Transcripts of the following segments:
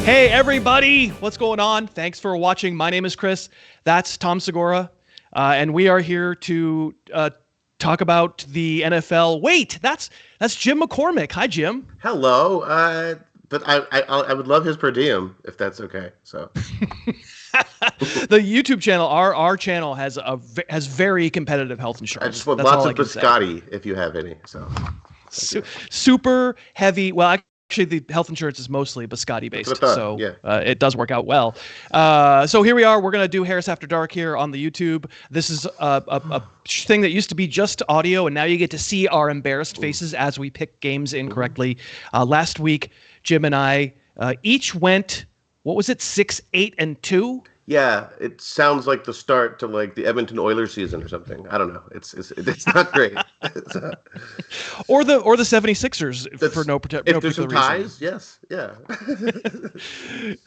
Hey, everybody. What's going on? Thanks for watching. My name is Chris. That's Tom Segura. And we are here to talk about the NFL. Wait, that's Jim McCormick. Hi, Jim. Hello. But I would love his per diem if that's okay. So the YouTube channel, our channel has very competitive health insurance. I just want that's lots of biscotti if you have any. So super heavy. Well, actually, the health insurance is mostly biscotti based, so yeah. It does work out well. So here we are. We're going to do Harris After Dark here on the YouTube. This is a thing that used to be just audio, and now you get to see our embarrassed faces as we pick games incorrectly. Last week, Jim and I each went, what was it, 6-8-2? Yeah, it sounds like the start to like the Edmonton Oilers season or something. I don't know. It's not great. Or the 76ers for no particular reason. If there's some ties, yes, yeah.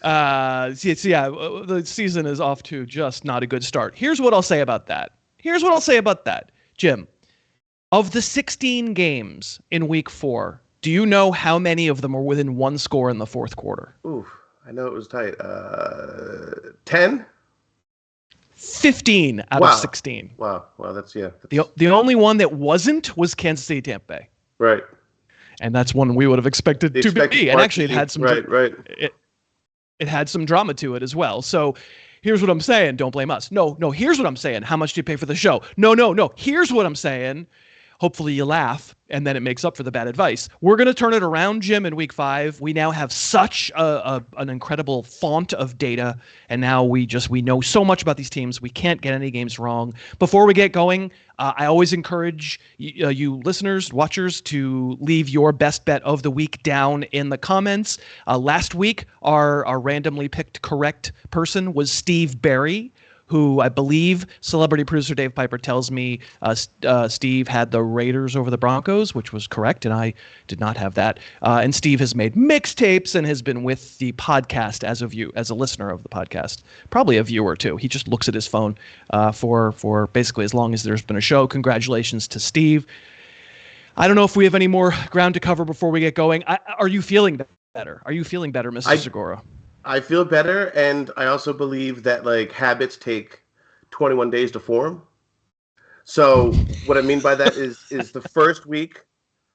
The season is off to just not a good start. Here's what I'll say about that. Jim, of the 16 games in Week 4, do you know how many of them were within one score in the fourth quarter? Ooh. I know it was tight. 10? 15 out of 16. Wow, that's. The only one that wasn't was Kansas City Tampa Bay. Right. And that's one we would have expected to be. And actually, it had some right. It had some drama to it as well. So here's what I'm saying. Don't blame us. No. Here's what I'm saying. How much do you pay for the show? No. Here's what I'm saying. Hopefully you laugh, and then it makes up for the bad advice. We're going to turn it around, Jim, in Week 5. We now have such an incredible font of data, and now we know so much about these teams. We can't get any games wrong. Before we get going, I always encourage you listeners, watchers, to leave your best bet of the week down in the comments. Last week, our randomly picked correct person was Steve Barry, who I believe celebrity producer Dave Piper tells me Steve had the Raiders over the Broncos, which was correct, and I did not have that. And Steve has made mixtapes and has been with the podcast as a listener of the podcast, probably a viewer too. He just looks at his phone for basically as long as there's been a show. Congratulations to Steve. I don't know if we have any more ground to cover before we get going. Are you feeling better? Are you feeling better, Mr. Segura? I feel better, and I also believe that like habits take 21 days to form. So what I mean by that is the first week.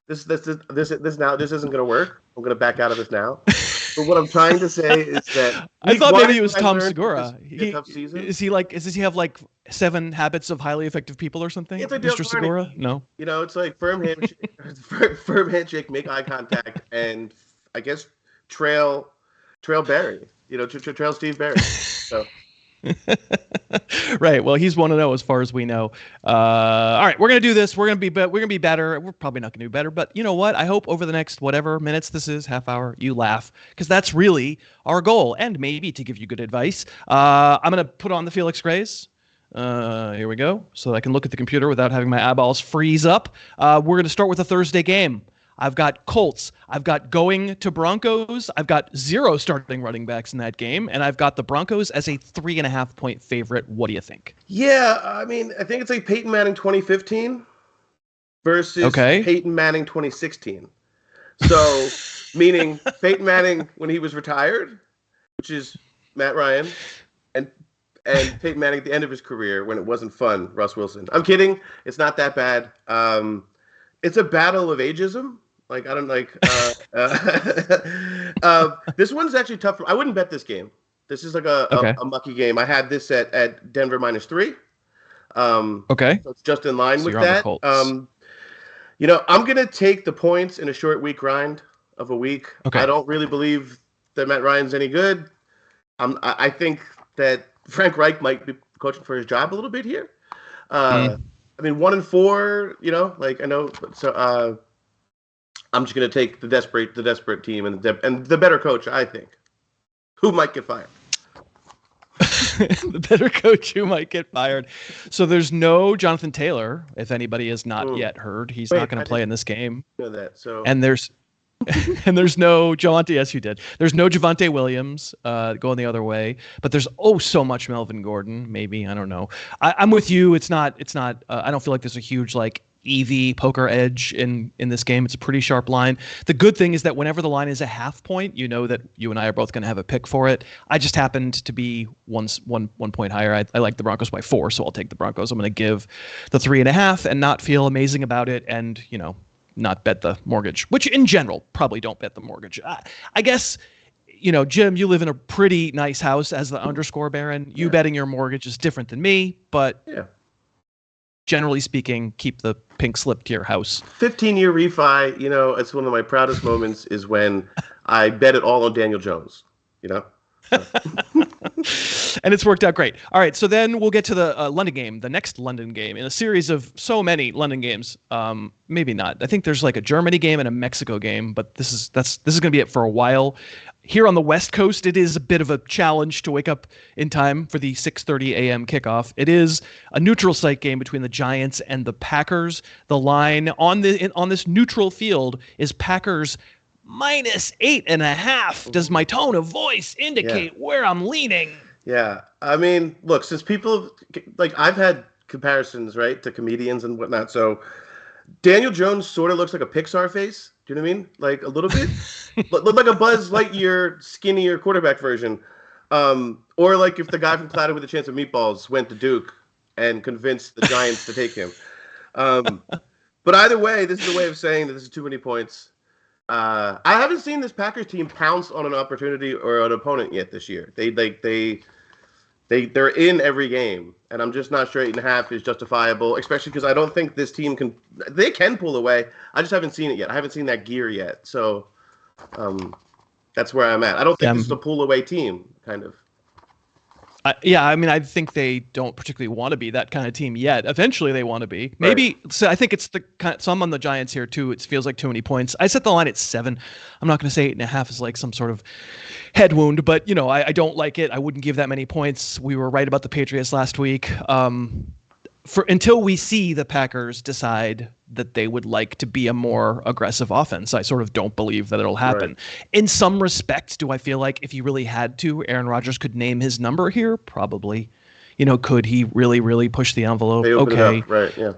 This isn't going to work. I'm going to back out of this now. But what I'm trying to say is that I thought maybe it was Tom Segura. Does he have like 7 habits of highly effective people or something? Mr. Segura? No. It's like firm handshake, make eye contact, and I guess trail Barry, trail Steve Barry. So. Right. Well, he's 1-0 as far as we know. All right, we're gonna do this. We're gonna be better. We're probably not gonna do better, but you know what? I hope over the next whatever minutes this is, half hour, you laugh, because that's really our goal, and maybe to give you good advice. I'm gonna put on the Felix Grays. Here we go, so that I can look at the computer without having my eyeballs freeze up. We're gonna start with a Thursday game. I've got Colts. I've got going to Broncos. I've got 0 starting running backs in that game. And I've got the Broncos as a 3.5-point favorite. What do you think? Yeah, I mean, I think it's like Peyton Manning 2015 versus Peyton Manning 2016. So, meaning Peyton Manning when he was retired, which is Matt Ryan, and Peyton Manning at the end of his career when it wasn't fun, Russ Wilson. I'm kidding. It's not that bad. It's a battle of ageism. Like, I don't like. This one's actually tough. I wouldn't bet this game. This is like a mucky game. I had this at Denver -3. So it's just in line with that. I'm gonna take the points in a short week grind of a week. I don't really believe that Matt Ryan's any good. I think that Frank Reich might be coaching for his job a little bit here. I mean, 1-4. I know. So I'm just gonna take the desperate team and the better coach. I think, who might get fired. The better coach who might get fired. So there's no Jonathan Taylor. If anybody has not yet heard, he's not going to play in this game. Know that. So and there's no Javonte. Yes, you did. There's no Javonte Williams going the other way, but there's so much Melvin Gordon. Maybe, I don't know. I'm with you. It's not. I don't feel like there's a huge EV poker edge in this game. It's a pretty sharp line. The good thing is that whenever the line is a half point, you know that you and I are both going to have a pick for it. I just happened to be one point higher. I like the Broncos by 4, so I'll take the Broncos. I'm going to give the 3.5 and not feel amazing about it, and not bet the mortgage, which in general probably don't bet the mortgage. I guess. Jim, you live in a pretty nice house as the underscore baron. You betting your mortgage is different than me, but generally speaking, keep the pink slip to your house. 15-year refi, it's one of my proudest moments is when I bet it all on Daniel Jones, And it's worked out great. All right, so then we'll get to the London game, the next London game in a series of so many London games. Maybe not. I think there's like a Germany game and a Mexico game, but this is going to be it for a while. Here on the West Coast, it is a bit of a challenge to wake up in time for the 6:30 a.m. kickoff. It is a neutral site game between the Giants and the Packers. The line on this neutral field is Packers -8.5. Does my tone of voice indicate where I'm leaning? Yeah. I mean, look, since people I've had comparisons, right, to comedians and whatnot. So Daniel Jones sort of looks like a Pixar face. Do you know what I mean? Like a little bit, look like a Buzz Lightyear skinnier quarterback version. Or like if the guy from Platter with a Chance of Meatballs went to Duke and convinced the Giants to take him. But either way, this is a way of saying that this is too many points. I haven't seen this Packers team pounce on an opportunity or an opponent yet this year. They're in every game, and I'm just not sure 8.5 is justifiable, especially because I don't think this team can pull away. I just haven't seen it yet. I haven't seen that gear yet, so that's where I'm at. I don't think this is a pull away team, kind of. I mean, I think they don't particularly want to be that kind of team yet. Eventually, they want to be. Maybe. Right. So I think it's so I'm on the Giants here too. It feels like too many points. I set the line at 7. I'm not going to say 8.5 is like some sort of head wound, but I don't like it. I wouldn't give that many points. We were right about the Patriots last week. Until we see the Packers decide that they would like to be a more aggressive offense, I sort of don't believe that it'll happen. Right. In some respects, do I feel like if he really had to, Aaron Rodgers could name his number here? Probably. Could he really, really push the envelope? Okay. Right, yeah.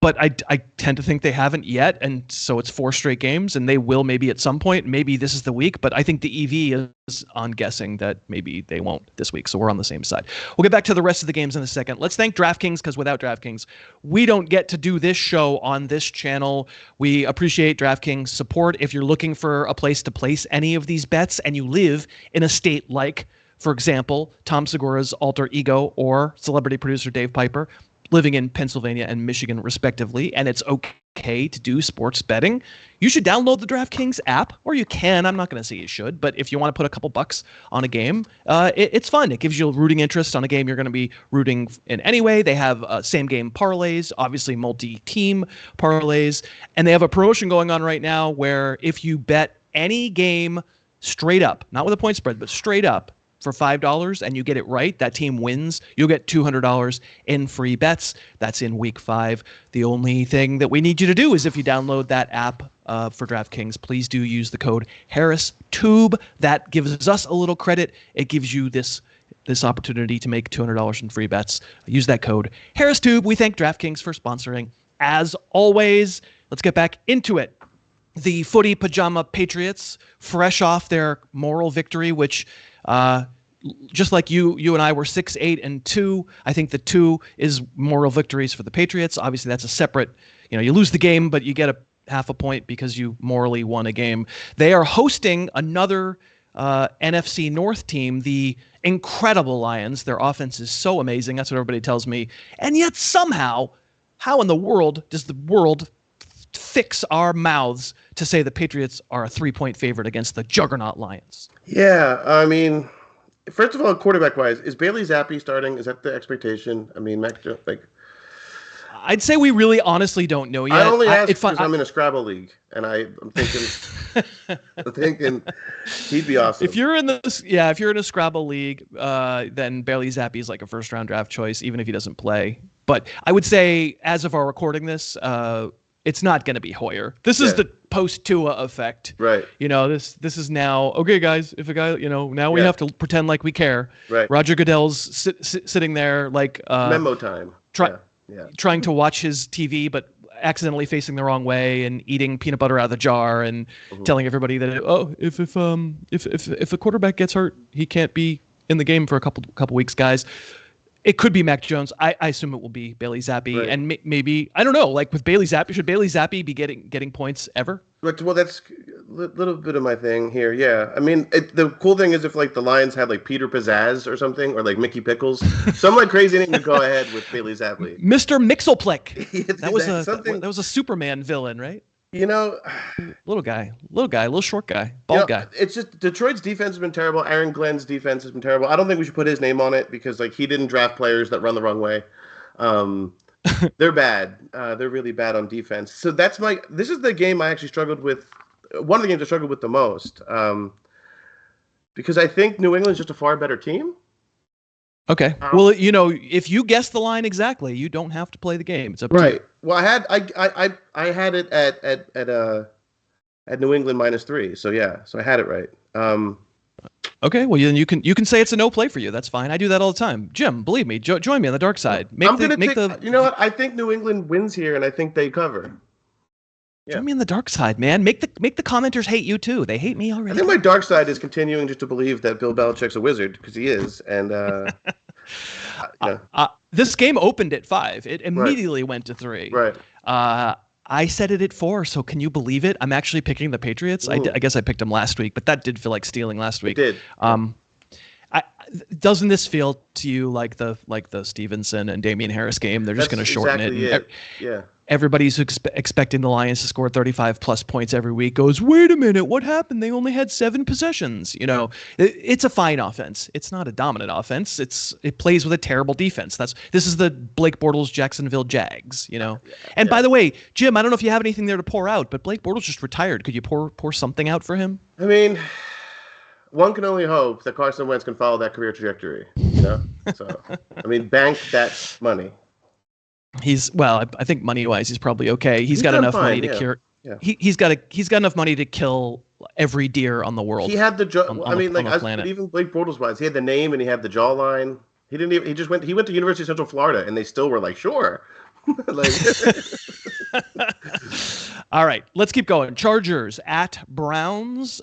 But I tend to think they haven't yet, and so it's 4 straight games, and they will maybe at some point. Maybe this is the week, but I think the EV is on guessing that maybe they won't this week, so we're on the same side. We'll get back to the rest of the games in a second. Let's thank DraftKings, because without DraftKings, we don't get to do this show on this channel. We appreciate DraftKings support. If you're looking for a place to place any of these bets and you live in a state like, for example, Tom Segura's alter ego or celebrity producer Dave Piper, living in Pennsylvania and Michigan, respectively, and it's okay to do sports betting, you should download the DraftKings app, or you can. I'm not going to say you should, but if you want to put a couple bucks on a game, it's fun. It gives you a rooting interest on a game you're going to be rooting in anyway. They have same-game parlays, obviously multi-team parlays, and they have a promotion going on right now where if you bet any game straight up, not with a point spread, but straight up, for $5 and you get it right, that team wins, you'll get $200 in free bets. That's in week 5. The only thing that we need you to do is if you download that app for DraftKings, please do use the code HarrisTube. That gives us a little credit. It gives you this opportunity to make $200 in free bets. Use that code HarrisTube. We thank DraftKings for sponsoring. As always, let's get back into it. The footy pajama Patriots, fresh off their moral victory, which just like you and I were 6-8-2. I think the 2 is moral victories for the Patriots. Obviously, that's a separate, you lose the game, but you get a half a point because you morally won a game. They are hosting another NFC North team, the incredible Lions. Their offense is so amazing. That's what everybody tells me. And yet somehow, how in the world does the world fix our mouths to say the Patriots are a 3-point favorite against the juggernaut Lions? Yeah, I mean, first of all, quarterback-wise, is Bailey Zappi starting? Is that the expectation? I mean, I'd say we really honestly don't know yet. I only ask because I'm in a Scrabble league, and I'm thinking he'd be awesome. If you're in a Scrabble league, then Bailey Zappi is like a first-round draft choice, even if he doesn't play. But I would say, as of our recording this, it's not going to be Hoyer. This is the post-Tua effect. Right. This is now, okay, guys, if a guy, now we have to pretend like we care. Right. Roger Goodell's sitting there like... memo time. Trying to watch his TV, but accidentally facing the wrong way and eating peanut butter out of the jar and telling everybody that if a quarterback gets hurt, he can't be in the game for a couple weeks, guys. It could be Mac Jones. I assume it will be Bailey Zappi, right. And maybe I don't know. Like with Bailey Zappi, should Bailey Zappi be getting points ever? Well, that's a little bit of my thing here. Yeah, I mean, the cool thing is if like the Lions had like Peter Pizzazz or something, or like Mickey Pickles, some like crazy name to go ahead with Bailey Zappi. Mr. Mixelplick. That was a Superman villain, right? You know, little short guy, bald guy. It's just Detroit's defense has been terrible. Aaron Glenn's defense has been terrible. I don't think we should put his name on it because like he didn't draft players that run the wrong way. They're bad. They're really bad on defense. So this is the game I actually struggled with. One of the games I struggled with the most because I think New England's just a far better team. Okay. Well, you know, if you guess the line exactly, you don't have to play the game. It's up to you. Well, I had it at New England -3. So yeah, so I had it right. Okay. Well, then you can say it's a no play for you. That's fine. I do that all the time. Jim, believe me, join me on the dark side. You know what? I think New England wins here, and I think they cover. Yeah. Join me on the dark side, man. Make the commenters hate you too. They hate me already. I think my dark side is continuing just to believe that Bill Belichick's a wizard because he is, and this game opened at 5. It immediately went to 3. Right. I set it at 4. So can you believe it? I'm actually picking the Patriots. I guess I picked them last week, but that did feel like stealing last week. It did. Doesn't this feel to you like the Stevenson and Damian Harris game? They're just going to shorten it. Yeah. Everybody's expecting the Lions to score 35 plus points every week goes, wait a minute, what happened? They only had 7 possessions. You know, it's a fine offense. It's not a dominant offense. It plays with a terrible defense. This is the Blake Bortles Jacksonville Jags, you know? And by the way, Jim, I don't know if you have anything there to pour out, but Blake Bortles just retired. Could you pour something out for him? I mean, one can only hope that Carson Wentz can follow that career trajectory, you know? So, I mean, bank that money. I think money-wise, he's probably okay. He's got enough money to cure. Yeah. He's got enough money to kill every deer on the world. He had even Blake Bortles wise, he had the name and he had the jawline. He didn't even. He went to University of Central Florida, and they still were like, sure. All right, let's keep going. Chargers at Browns.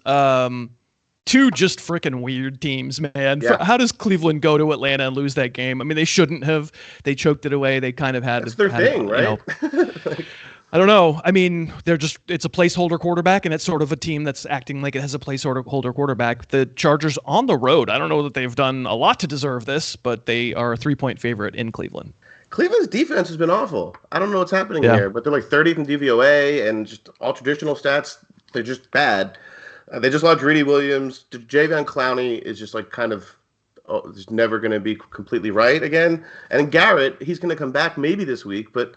Two just freaking weird teams, man. Yeah. How does Cleveland go to Atlanta and lose that game? I mean, they shouldn't have. They choked it away. They kind of had. That's their thing, right? You know, I don't know. I mean, it's a placeholder quarterback, and it's sort of a team that's acting like it has a placeholder quarterback. The Chargers on the road. I don't know that they've done a lot to deserve this, but they are a 3-point favorite in Cleveland. Cleveland's defense has been awful. I don't know what's happening here, but they're like 30th in DVOA and just all traditional stats. They're just bad. They just lost Greedy Williams. Jadeveon Clowney is just like kind of just never going to be completely right again. And Garrett, he's going to come back maybe this week. But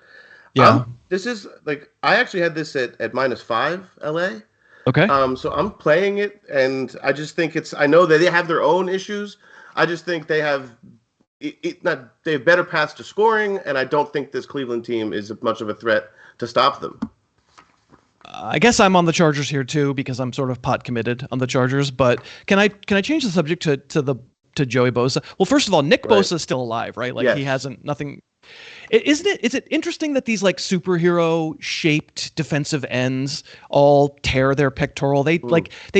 this is like I actually had this at -5 LA. Okay. So I'm playing it, and I just think I know that they have their own issues. I just think they have they have better paths to scoring, and I don't think this Cleveland team is much of a threat to stop them. I guess I'm on the Chargers here too because I'm sort of pot committed on the Chargers. But can I change the subject to Joey Bosa? Well, first of all, Nick Bosa is still alive, right? Like he hasn't nothing. Isn't it? Is it interesting that these like superhero shaped defensive ends all tear their pectoral? They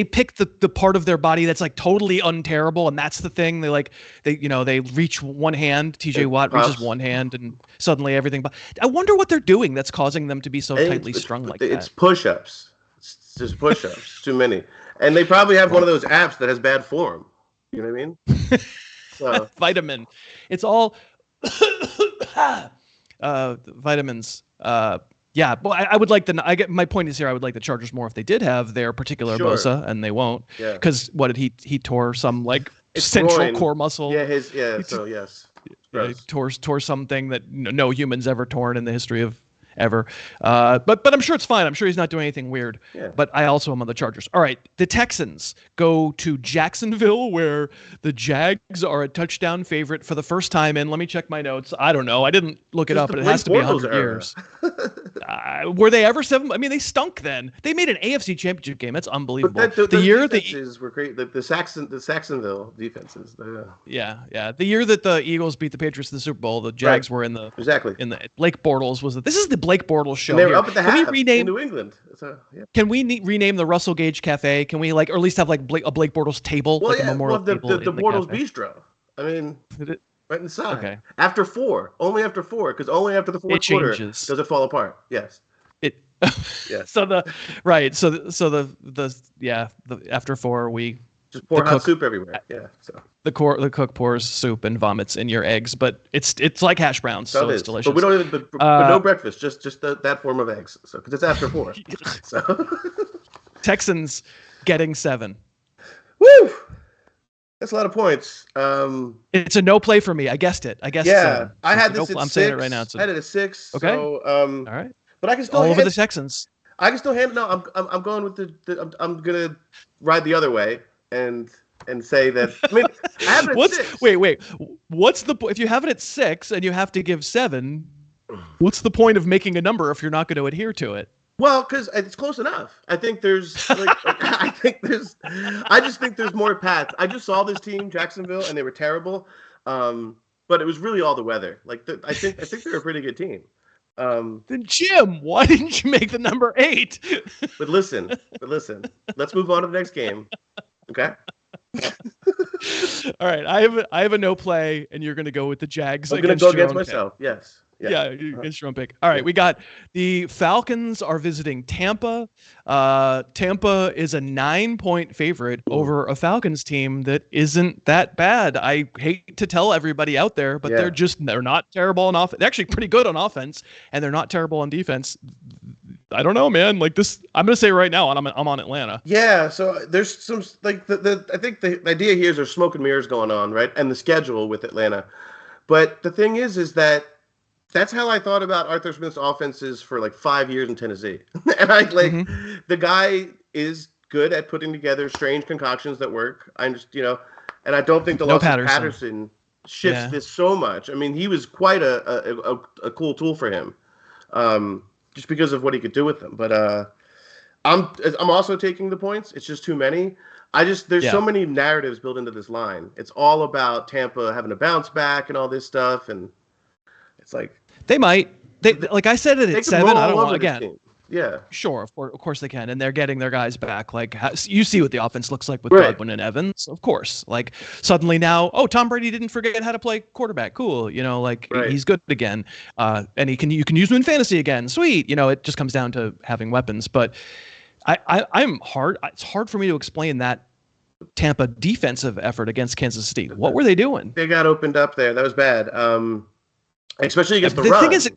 pick the part of their body that's like totally unterrible, and that's the thing. They reach one hand. TJ Watt reaches one hand, and suddenly everything. But I wonder what they're doing that's causing them to be so tightly strung like that. It's push-ups. It's just push-ups. Too many, and they probably have one of those apps that has bad form. You know what I mean? So. Vitamin. It's all. Vitamins. Yeah, well, I would like my point is here. I would like the Chargers more if they did have their particular Bosa, and they won't. Yeah. Because what did he tore some like central core muscle? Yeah, yes. Yeah, he tore something that no humans ever torn in the history of ever. But I'm sure it's fine. I'm sure he's not doing anything weird. Yeah. But I also am on the Chargers. All right, the Texans go to Jacksonville, where the Jags are a touchdown favorite for the first time in. Let me check my notes. I don't know. I didn't look it up, but it has to be 100 years. Were they ever 7? I mean, they stunk then. They made an AFC Championship game. That's unbelievable. But the year defenses were great. The Saxonville defenses. Yeah. The year that the Eagles beat the Patriots in the Super Bowl, the Jags were in the exactly in the Blake Bortles was this is the Blake Bortles show. And they were here. up at the half in New England. So, yeah. Can we rename the Russell Gage Cafe? Can we or at least have like a Blake Bortles table, a memorial table? The Bortles Bistro. I mean, right inside. Okay. After 4, only after 4, because only after the fourth quarter does it fall apart. Yes. Yeah. So the after 4 we just pour hot soup everywhere. Yeah. So the cook pours soup and vomits in your eggs, but it's like hash browns, so it's delicious. But we don't even but no breakfast, just that form of eggs. So because it's after 4. So Texans getting 7. Woo! That's a lot of points. It's a no play for me. I guessed it. Yeah, I had this at 6. I'm saying it right now. I had it at 6. Okay. So, all right. But I can still all over the Texans. I can still handle. No, I'm going with I'm gonna ride the other way and say that. I mean, I have it at 6. Wait. What's the if you have it at 6 and you have to give 7? What's the point of making a number if you're not going to adhere to it? Well, because it's close enough. I think there's I just think there's more paths. I just saw this team, Jacksonville, and they were terrible. But it was really all the weather. I think they're a pretty good team. Then Jim, why didn't you make the number 8? But listen, let's move on to the next game. Okay. All right, I have a no play, and you're going to go with the Jags. I'm going to go against myself. Pick. Yes. Yeah, against your own pick. All right, we got the Falcons are visiting Tampa. Tampa is a 9-point favorite over a Falcons team that isn't that bad. I hate to tell everybody out there, but they're not terrible on offense. They're actually pretty good on offense, and they're not terrible on defense. I don't know, man. Like this, I'm gonna say right now, I'm on Atlanta. Yeah, so there's some I think the idea here is there's smoke and mirrors going on, right? And the schedule with Atlanta. But the thing is that that's how I thought about Arthur Smith's offenses for 5 years in Tennessee. And the guy is good at putting together strange concoctions that work. I just, and I don't think the loss of Patterson shifts this so much. I mean, he was quite a cool tool for him, just because of what he could do with them. But I'm also taking the points. It's just too many. There's so many narratives built into this line. It's all about Tampa having to bounce back and all this stuff, and it's like they might. Like I said it at 7. I don't want again. Yeah, sure, of course they can, and they're getting their guys back. You see what the offense looks like with Godwin and Evans, of course. Suddenly now, Tom Brady didn't forget how to play quarterback. Cool, he's good again, and you can use him in fantasy again. Sweet, it just comes down to having weapons. But I'm hard. It's hard for me to explain that Tampa defensive effort against Kansas City. What were they doing? They got opened up there. That was bad. Especially against the run. Thing is,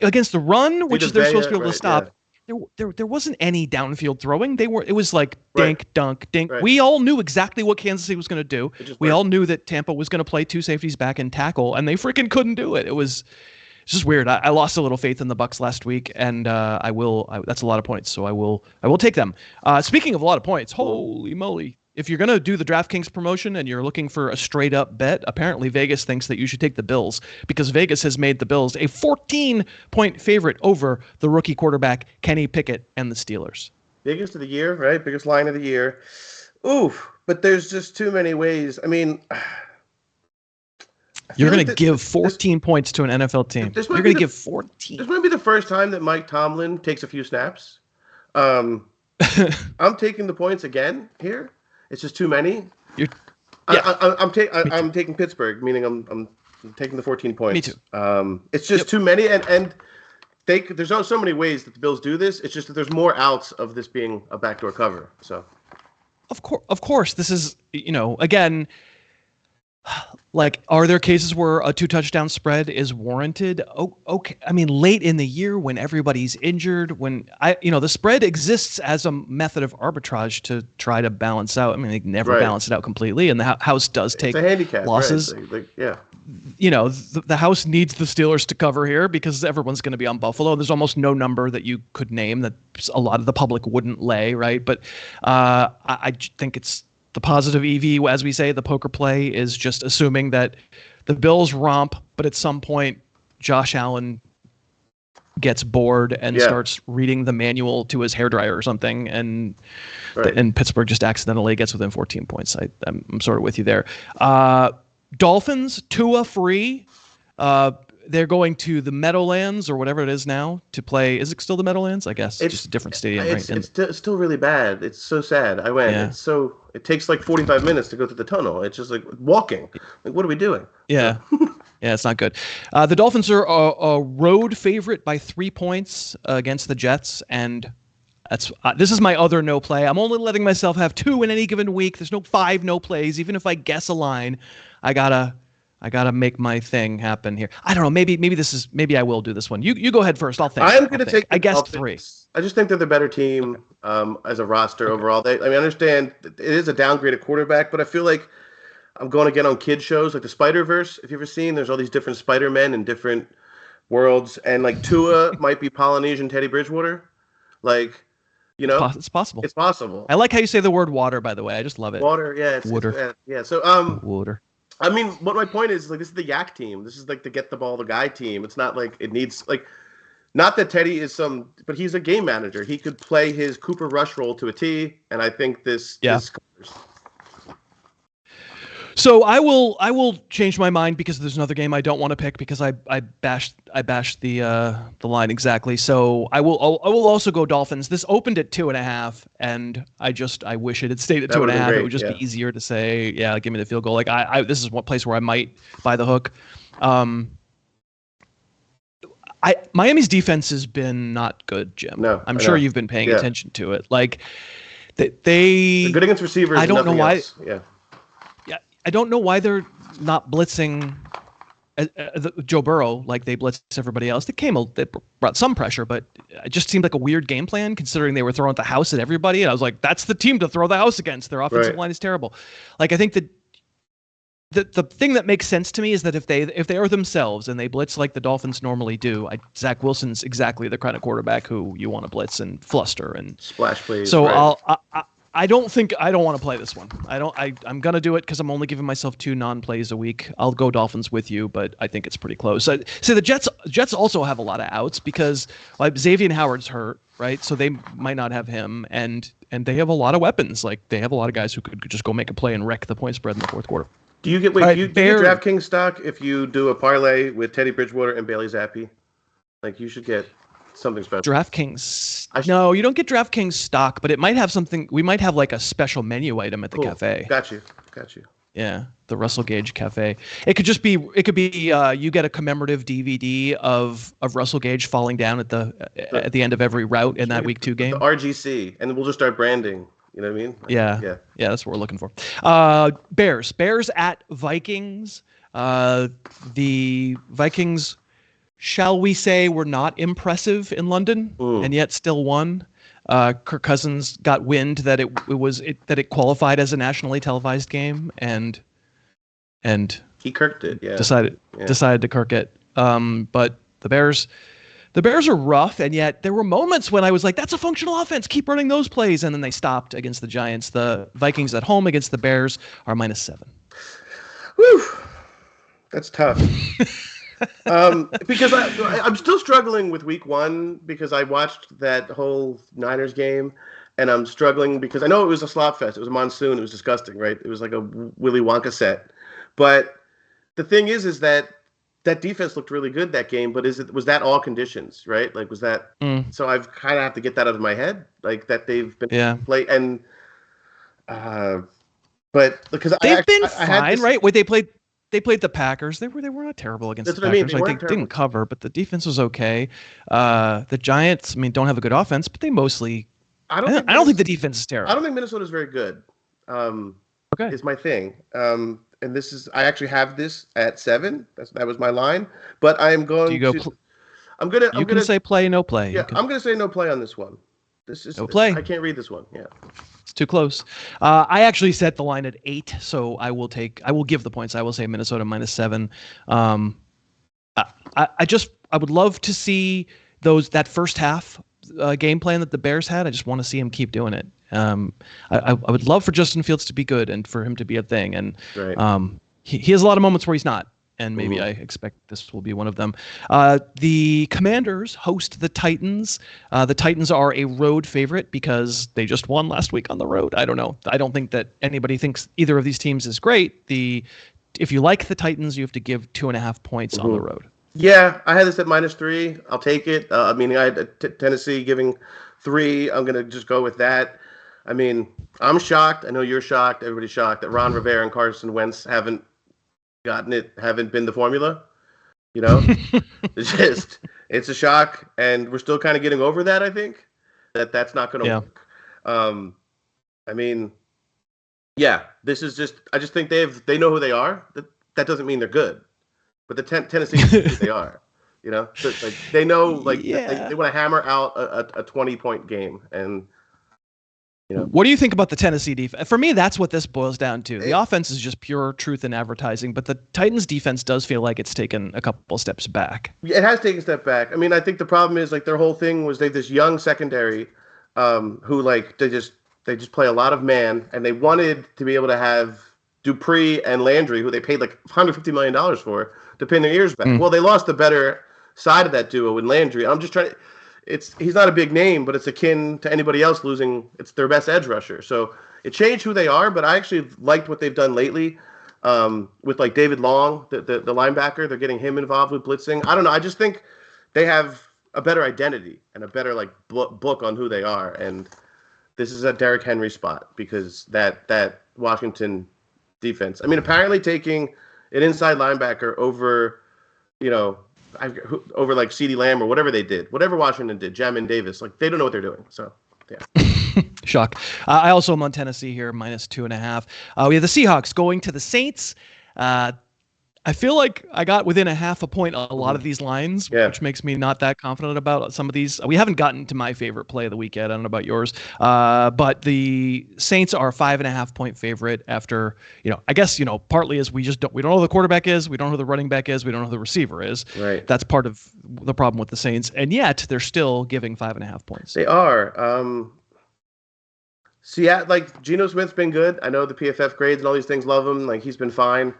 against the run, which is they're supposed to be able to stop. Yeah. There wasn't any downfield throwing. It was like dink, dunk, dink. Right. We all knew exactly what Kansas City was going to do. We all knew that Tampa was going to play 2 safeties back and tackle, and they freaking couldn't do it. It's just weird. I lost a little faith in the Bucs last week, and that's a lot of points, so I will take them. Speaking of a lot of points, holy moly. If you're going to do the DraftKings promotion and you're looking for a straight up bet, apparently Vegas thinks that you should take the Bills because Vegas has made the Bills a 14-point favorite over the rookie quarterback Kenny Pickett and the Steelers. Biggest of the year, right? Biggest line of the year. Oof, but there's just too many ways. I mean, you're going to give 14 points to an NFL team. You're going to give 14. This might be the first time that Mike Tomlin takes a few snaps. I'm taking the points again here. It's just too many. I'm taking Pittsburgh, meaning I'm taking the 14 points. Me too. It's just too many, and there's so many ways that the Bills do this. It's just that there's more outs of this being a backdoor cover. So, of course, this is again. Are there cases where a 2-touchdown spread is warranted? Oh, okay. I mean, late in the year when everybody's injured, when the spread exists as a method of arbitrage to try to balance out. I mean, they never balance it out completely, and the house does take losses. Right? Yeah. The house needs the Steelers to cover here because everyone's going to be on Buffalo. There's almost no number that you could name that a lot of the public wouldn't lay, right? But I think it's the positive EV, as we say, the poker play is just assuming that the Bills romp, but at some point Josh Allen gets bored and starts reading the manual to his hairdryer or something, and Pittsburgh just accidentally gets within 14 points. I'm sort of with you there. Dolphins, Tua free. they're going to the Meadowlands or whatever it is now to play. Is it still the Meadowlands? I guess it's just a different stadium, right? It's still really bad. It's so sad. I went. Yeah. It takes like 45 minutes to go through the tunnel. It's just like walking. Like, what are we doing? Yeah. Yeah, it's not good. The Dolphins are a road favorite by 3 points against the Jets, and this is my other no play. I'm only letting myself have 2 in any given week. There's no 5 no plays. Even if I guess a line, I gotta make my thing happen here. I don't know. Maybe I will do this one. You go ahead first. I'll think. I am going to take. I guessed 3. I just think they're the better team as a roster overall. I understand it is a downgraded quarterback, but I feel like I'm going again on kid shows like the Spider-Verse. If you've ever seen, there's all these different Spider-Men in different worlds, and like Tua might be Polynesian Teddy Bridgewater. Like, you know, it's possible. It's possible. I like how you say the word water. By the way, I just love it. Water, yeah, water. Yeah. So, water. I mean, what my point is, like, this is the yak team. This is like the get the ball the guy team. It's not like it needs like, not that Teddy is but he's a game manager. He could play his Cooper Rush role to a T, and I think this covers. So I will change my mind because there's another game I don't want to pick because I bashed the line exactly. So I will also go Dolphins. This opened at 2.5, and I wish it had stayed at 2.5. It would just be easier to say, yeah, give me the field goal. Like this is one place where I might buy the hook. Miami's defense has been not good, Jim. No, I'm sure you've been paying attention to it. Like they're good against receivers. I don't know why. Else. Yeah. I don't know why they're not blitzing Joe Burrow like they blitzed everybody else. They brought some pressure, but it just seemed like a weird game plan considering they were throwing the house at everybody. And I was like, that's the team to throw the house against. Their offensive line is terrible. Like, I think that the thing that makes sense to me is that if they are themselves and they blitz like the Dolphins normally do, Zach Wilson's exactly the kind of quarterback who you want to blitz and fluster and splash plays. So I don't want to play this one. I'm going to do it because I'm only giving myself 2 non-plays a week. I'll go Dolphins with you, but I think it's pretty close. So the Jets also have a lot of outs because like Xavier Howard's hurt, right? So they might not have him, and they have a lot of weapons. Like they have a lot of guys who could just go make a play and wreck the point spread in the fourth quarter. Do you get do you get DraftKings stock if you do a parlay with Teddy Bridgewater and Bailey Zappi? Like you should get something special. DraftKings. No, you don't get DraftKings stock, but it might have something. We might have like a special menu item at the cafe. Got you. Yeah, the Russell Gage Cafe. It could be you get a commemorative DVD of Russell Gage falling down at the end of every route in that week 2 game. The RGC, and we'll just start branding. You know what I mean? Yeah, that's what we're looking for. Bears at Vikings. The Vikings, shall we say, were not impressive in London, and yet still won. Kirk Cousins got wind that it qualified as a nationally televised game, and he kirked it. Yeah, decided to kirk it. But the Bears are rough, and yet there were moments when I was like, "That's a functional offense. Keep running those plays," and then they stopped against the Giants. The Vikings at home against the Bears are -7. Whew, that's tough. Because I'm still struggling with week 1 because I watched that whole Niners game, and I'm struggling because I know it was a slop fest. It was a monsoon. It was disgusting, right? It was like a Willy Wonka set. But the thing is that defense looked really good that game. But was that all conditions, right? Like, was that? So I've kind of have to get that out of my head, like that they've been play and. But because they've been fine, right? Where they played the Packers. They were not terrible against the Packers. I think they didn't cover, but the defense was okay. The Giants, don't have a good offense, but they mostly. I don't think the defense is terrible. I don't think Minnesota's very good. Okay, is my thing. And this is I actually have this at 7. That was my line, but I'm going to. I'm gonna say play, no play. Yeah, I'm gonna say no play on this one. This is no play. I can't read this one. Yeah. It's too close. I actually set the line at 8, so I will give the points. I will say Minnesota -7. I would love to see that first half game plan that the Bears had. I just want to see him keep doing it. I would love for Justin Fields to be good and for him to be a thing. And he has a lot of moments where he's not. And maybe I expect this will be one of them. The Commanders host the Titans. The Titans are a road favorite because they just won last week on the road. I don't know. I don't think that anybody thinks either of these teams is great. If you like the Titans, you have to give 2.5 points on the road. Yeah, I had this at -3. I'll take it. I mean, I had Tennessee giving 3. I'm going to just go with that. I mean, I'm shocked. I know you're shocked. Everybody's shocked that Ron Rivera and Carson Wentz haven't been the formula. You know, it's a shock, and we're still kind of getting over that. I think that's not going to work. I mean, yeah, this is just. I just think they know who they are. That doesn't mean they're good, but the Tennessee is who they are. You know, so like they know, like they want to hammer out a 20-point game, and you know. What do you think about the Tennessee defense? For me, that's what this boils down to. The offense is just pure truth in advertising, but the Titans defense does feel like it's taken a couple steps back. It has taken a step back. I mean, I think the problem is like their whole thing was they have this young secondary who like they just play a lot of man, and they wanted to be able to have Dupree and Landry, who they paid like $150 million for, to pin their ears back. Well, they lost the better side of that duo in Landry. I'm just trying to. He's not a big name, but it's akin to anybody else losing. It's their best edge rusher, so it changed who they are. But I actually liked what they've done lately with like David Long, the linebacker. They're getting him involved with blitzing. I don't know. I just think they have a better identity and a better like book on who they are. And this is a Derrick Henry spot because that Washington defense. I mean, apparently taking an inside linebacker over, over like CeeDee Lamb or whatever they did, whatever Washington did, Jamin Davis, like they don't know what they're doing. So, yeah. Shock. I also am on Tennessee here, -2.5. We have the Seahawks going to the Saints. I feel like I got within a half a point a lot of these lines, which makes me not that confident about some of these. We haven't gotten to my favorite play of the weekend. I don't know about yours. But the Saints are a 5.5-point favorite after, I guess, partly is we don't know who the quarterback is. We don't know who the running back is. We don't know who the receiver is. Right. That's part of the problem with the Saints. And yet they're still giving 5.5 points. They are. Seattle, like Geno Smith's been good. I know the PFF grades and all these things love him. Like he's been fine.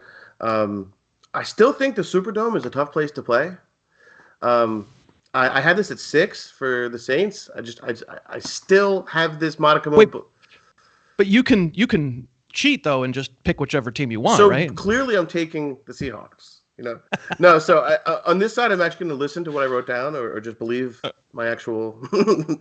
I still think the Superdome is a tough place to play. I had this at 6 for the Saints. I still have this modicum of. But you can cheat though and just pick whichever team you want, so right? So clearly, I'm taking the Seahawks. No. So on this side, I'm actually going to listen to what I wrote down, or just believe my actual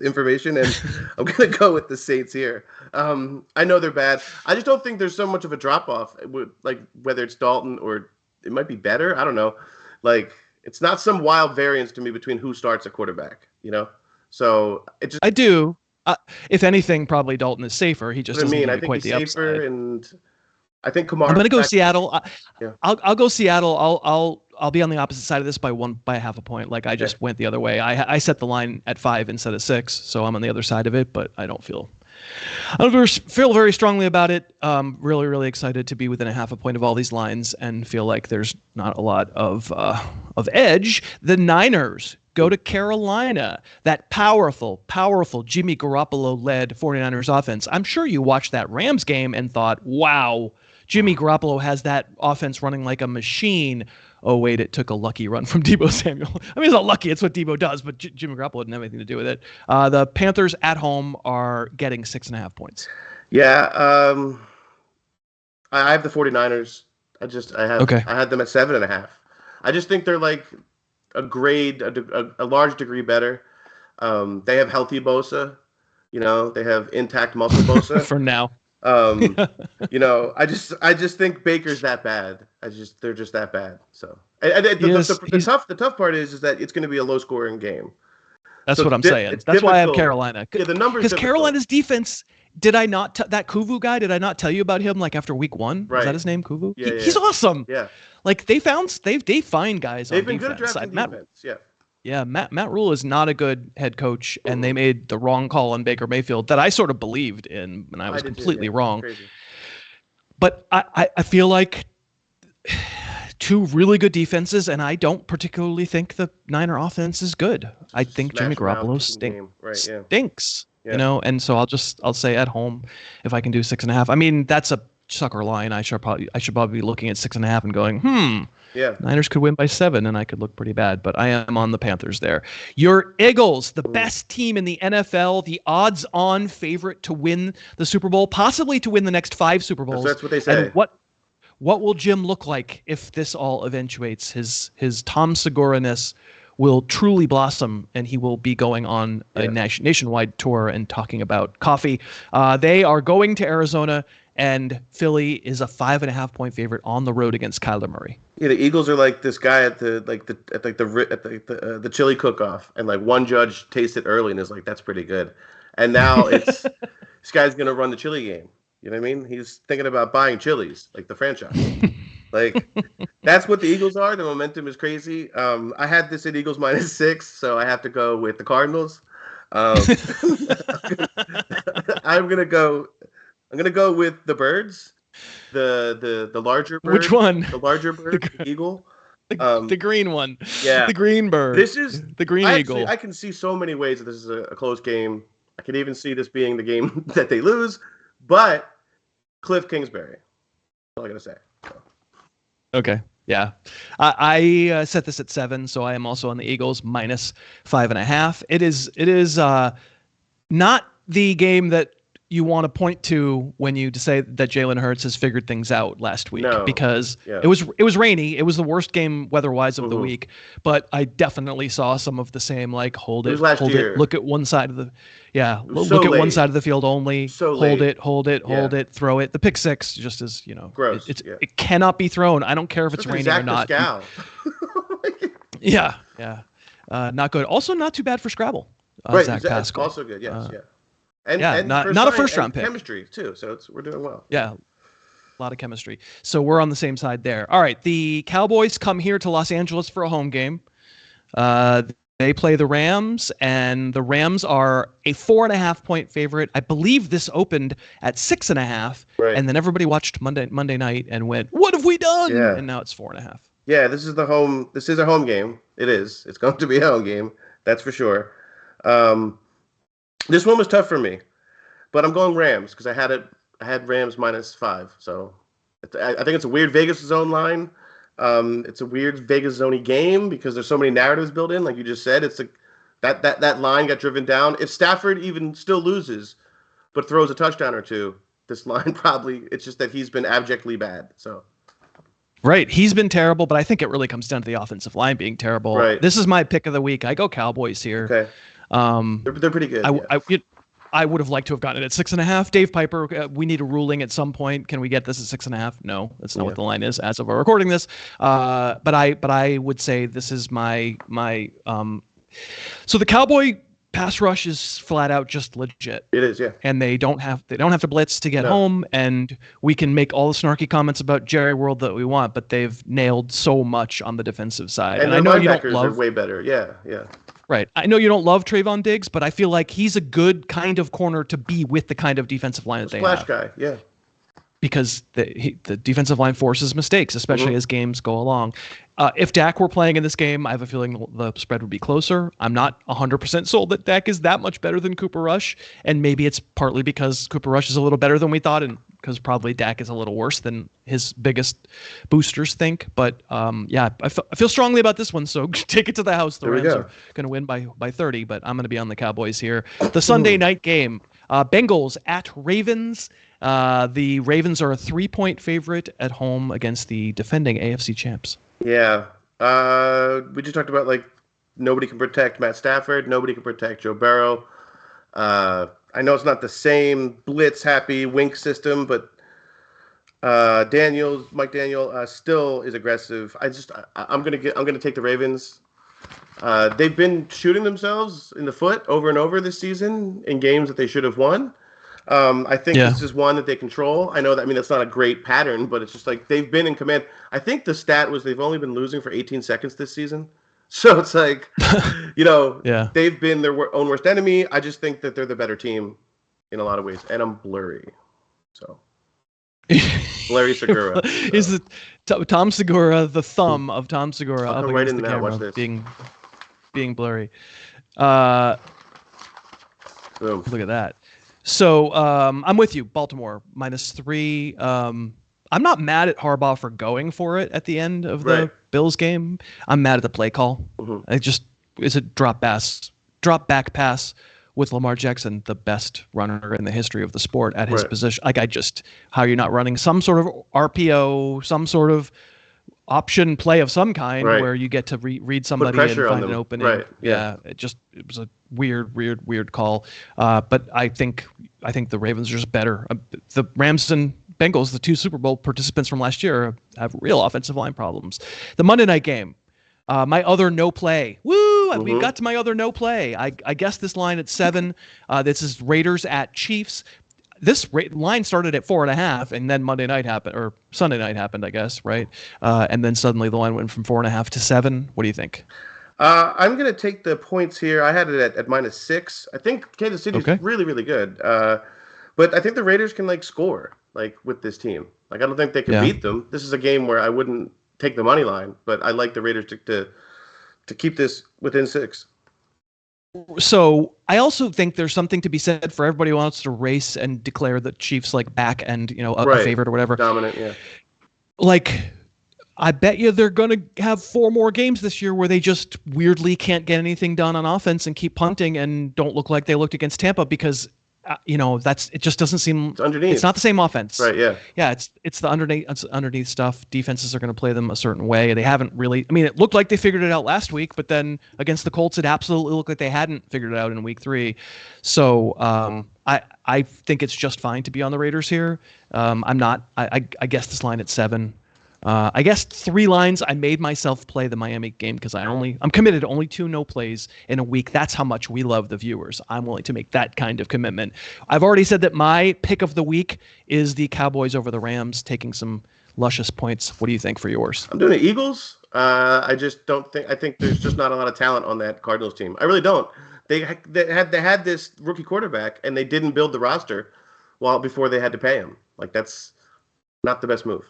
information, and I'm going to go with the Saints here. I know they're bad. I just don't think there's so much of a drop off, like whether it's Dalton or. It might be better. I don't know. Like, it's not some wild variance to me between who starts at quarterback, So it just. I do. If anything, probably Dalton is safer. He just doesn't I think quite he's the safer, upside. And I think Kamara. I'm going to go Seattle. I'll go Seattle. I'll be on the opposite side of this by half a point. Like I just went the other way. I set the line at 5 instead of 6, so I'm on the other side of it. But I don't feel very strongly about it. Really, really excited to be within a half a point of all these lines and feel like there's not a lot of edge. The Niners go to Carolina. That powerful Jimmy Garoppolo-led 49ers offense. I'm sure you watched that Rams game and thought, wow, Jimmy Garoppolo has that offense running like a machine. Oh, wait, it took a lucky run from Deebo Samuel. I mean, it's not lucky. It's what Deebo does, but Jimmy Garoppolo didn't have anything to do with it. The Panthers at home are getting 6.5 points. Yeah. I have the 49ers. I had them at 7.5. I just think they're like a large degree better. They have healthy Bosa. They have intact muscle Bosa. For now. I just think Baker's that bad. They're just that bad. So the tough part is that it's going to be a low scoring game. That's what I'm saying. That's why I have Carolina. Yeah, the numbers. Because Carolina's defense. Did I not that Kuvu guy? Did I not tell you about him? Like after week 1, right. Is that his name? Kuvu. Yeah, he's awesome. Yeah. Like they find guys. They've on been defense. good at drafting defense. Yeah. Yeah, Matt Rule is not a good head coach, and they made the wrong call on Baker Mayfield that I sort of believed in, and I was completely wrong. Crazy. But I feel like 2 really good defenses, and I don't particularly think the Niner offense is good. I think Jimmy Garoppolo stinks. Yeah. And so I'll say at home if I can do 6.5. I mean, that's a sucker line. I should probably be looking at 6.5 and going, Yeah. Niners could win by 7, and I could look pretty bad, but I am on the Panthers there. Your Eagles, the best team in the NFL, the odds-on favorite to win the Super Bowl, possibly to win the next 5 Super Bowls. That's what they say. And What will Jim look like if this all eventuates? His Tom Segura-ness will truly blossom, and he will be going on a nationwide tour and talking about coffee. They are going to Arizona, and Philly is a 5.5-point favorite on the road against Kyler Murray. Yeah, the Eagles are like this guy at the chili cook-off, and like one judge tastes it early and is like, "That's pretty good," and now it's this guy's gonna run the chili game. You know what I mean? He's thinking about buying Chili's, like the franchise. Like, that's what the Eagles are. The momentum is crazy. I had this at Eagles -6, so I have to go with the Cardinals. I'm gonna go with the birds, the larger bird. Which one? The larger bird, the eagle. The green one. Yeah, the green bird. This is the green eagle. I can see so many ways that this is a close game. I could even see this being the game that they lose, but Cliff Kingsbury. That's all I gotta say. Okay. Yeah. I set this at 7, so I am also on the Eagles -5.5. It is not the game that you want to point to when you say that Jalen Hurts has figured things out last week, because it was rainy. It was the worst game weather-wise of the week, but I definitely saw some of the same, like, hold it, look at one side of the look at one side of the field only, hold it, throw it. The pick six just is, gross. It cannot be thrown. I don't care if it's raining or not. Not good. Also not too bad for Scrabble. Zach Pascal. Also good, yes, And not a first round pick. Chemistry too, so we're doing well. Yeah, a lot of chemistry. So we're on the same side there. All right, the Cowboys come here to Los Angeles for a home game. They play the Rams, and the Rams are a 4.5-point favorite. I believe this opened at 6.5, and then everybody watched Monday night and went, "What have we done?" Yeah. And now it's 4.5. Yeah, this is a home game. It is. It's going to be a home game. That's for sure. This one was tough for me, but I'm going Rams because I had Rams -5. So I think it's a weird Vegas zone line. It's a weird Vegas zone-y game because there's so many narratives built in. Like you just said, it's that line got driven down. If Stafford even still loses, but throws a touchdown or two, this line it's just that he's been abjectly bad. So. Right. He's been terrible, but I think it really comes down to the offensive line being terrible. Right. This is my pick of the week. I go Cowboys here. Okay. They're pretty good. I would have liked to have gotten it at 6.5. Dave Piper, we need a ruling at some point. Can we get this at 6.5? No, that's not what the line is as of our recording this. But I would say this is my. So the Cowboy pass rush is flat out just legit. It is, yeah. And they don't have to blitz to get home, and we can make all the snarky comments about Jerry World that we want, but they've nailed so much on the defensive side. And I know you don't love. Are way better. Yeah. Right. I know you don't love Trayvon Diggs, but I feel like he's a good kind of corner to be with the kind of defensive line that they have. Splash guy, yeah. Because the defensive line forces mistakes, especially as games go along. If Dak were playing in this game, I have a feeling the spread would be closer. I'm not 100% sold that Dak is that much better than Cooper Rush, and maybe it's partly because Cooper Rush is a little better than we thought, and because probably Dak is a little worse than his biggest boosters think. But I feel strongly about this one, so take it to the house. The Rams are going to win by 30, but I'm going to be on the Cowboys here. The Sunday night game, Bengals at Ravens. The Ravens are a 3-point favorite at home against the defending AFC champs. Yeah. We just talked about, like, nobody can protect Matt Stafford. Nobody can protect Joe Burrow. I know it's not the same blitz-happy wink system, but Mike Daniel still is aggressive. I'm gonna take the Ravens. They've been shooting themselves in the foot over and over this season in games that they should have won. I think this is one that they control. I know that, that's not a great pattern, but it's just like they've been in command. I think the stat was they've only been losing for 18 seconds this season. So it's like, they've been their own worst enemy. I just think that they're the better team in a lot of ways. And I'm blurry. So Blurry Segura. Is Tom Segura, the thumb of Tom Segura up right against the camera, watch this. being blurry. Look at that. So I'm with you. Baltimore -3. I'm not mad at Harbaugh for going for it at the end of the Bills game. I'm mad at the play call. It's a drop back pass with Lamar Jackson, the best runner in the history of the sport at his position. Like, how you're not running some sort of RPO, some sort of option play of some kind where you get to read somebody and find an opening. Right. Yeah. It was a weird call. But I think the Ravens are just better. The Rams and Bengals, the 2 Super Bowl participants from last year, have real offensive line problems. The Monday night game, my other no play. Woo! We got to my other no play. I guess this line at 7. This is Raiders at Chiefs. This line started at 4.5, and then Monday night happened, or Sunday night happened, I guess, right? And then suddenly the line went from 4.5 to 7. What do you think? I'm going to take the points here. I had it at -6. I think Kansas City is really, really good. But I think the Raiders can score with this team. I don't think they can beat them. This is a game where I wouldn't take the money line, but I like the Raiders to keep this within 6. So I also think there's something to be said for everybody who wants to race and declare the Chiefs back and a favorite or whatever. Dominant, yeah. I bet you they're going to have 4 more games this year where they just weirdly can't get anything done on offense and keep punting and don't look like they looked against Tampa because it just doesn't seem it's underneath. It's not the same offense. Right, yeah. Yeah, it's the underneath stuff. Defenses are going to play them a certain way. They haven't really, it looked like they figured it out last week, but then against the Colts it absolutely looked like they hadn't figured it out in week 3. So, I think it's just fine to be on the Raiders here. I guess this line at 7. I guess 3 lines. I made myself play the Miami game because I'm committed to only 2 no plays in a week. That's how much we love the viewers. I'm willing to make that kind of commitment. I've already said that my pick of the week is the Cowboys over the Rams, taking some luscious points. What do you think for yours? I'm doing the Eagles. I just don't think. I think there's just not a lot of talent on that Cardinals team. I really don't. They had this rookie quarterback and they didn't build the roster before they had to pay him. That's not the best move.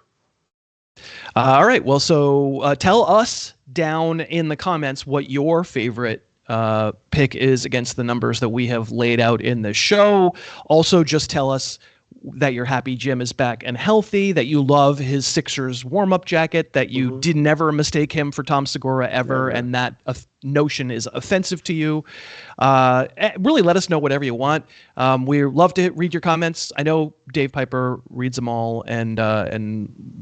All right. Well, so tell us down in the comments what your favorite pick is against the numbers that we have laid out in the show. Also, just tell us that you're happy Jim is back and healthy, that you love his Sixers warm-up jacket, that you did never mistake him for Tom Segura ever, and that notion is offensive to you. Really let us know whatever you want. We love to read your comments. I know Dave Piper reads them all and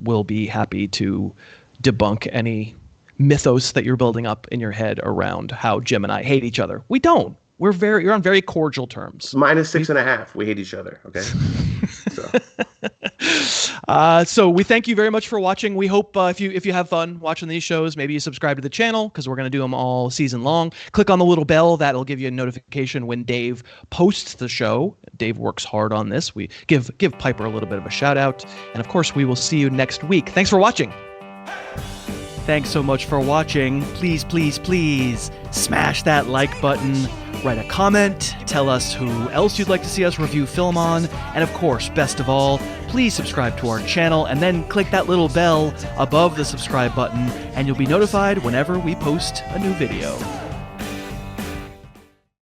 will be happy to debunk any mythos that you're building up in your head around how Jim and I hate each other. We don't. You're on very cordial terms. -6.5. We hate each other. Okay. So we thank you very much for watching. We hope if you have fun watching these shows, maybe you subscribe to the channel because we're going to do them all season long. Click on the little bell. That'll give you a notification when Dave posts the show. Dave works hard on this. We give Piper a little bit of a shout out. And of course, we will see you next week. Thanks for watching. Thanks so much for watching. Please, please, please smash that like button. Write a comment, tell us who else you'd like to see us review film on, and of course, best of all, please subscribe to our channel and then click that little bell above the subscribe button and you'll be notified whenever we post a new video.